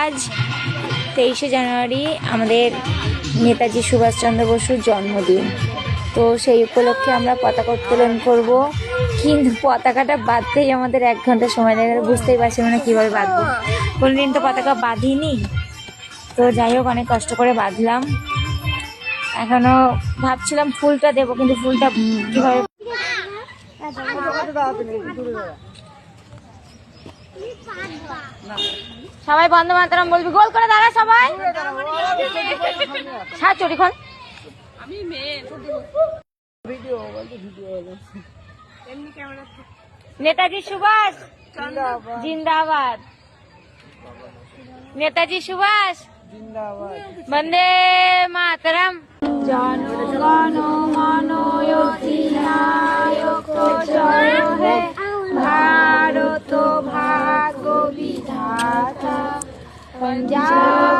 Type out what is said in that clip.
আজ 23শে জানুয়ারি আমাদের নেতাজি সুভাষচন্দ্র বসুর জন্মদিন। তো সেই উপলক্ষে আমরা পতাকা উত্তোলন করব, কিন্তু পতাকাটা বাঁধতেই আমাদের 1 ঘন্টা সময় লেগে গেল। বুঝতেই পারছি না কীভাবে বাঁধবো, কোনোদিন তো পতাকা বাঁধিনি। তো যাই হোক, অনেক কষ্ট করে বাঁধলাম। এখনো ভাবছিলাম ফুলটা দেবো, কিন্তু ফুলটা কীভাবে। সবাই বন্দে মাতরম বলবি, গোল করে দাঁড়া সবাই। চরিখন নেতাজি সুভাষ জিন্দাবাদ, নেতাজি সুভাষ জিন্দাবাদ, বন্দে মাতরম। জনগণ মন অধিনায়ক জয় হে, ভারত ভাগ্য বিধাতা, পঞ্জাব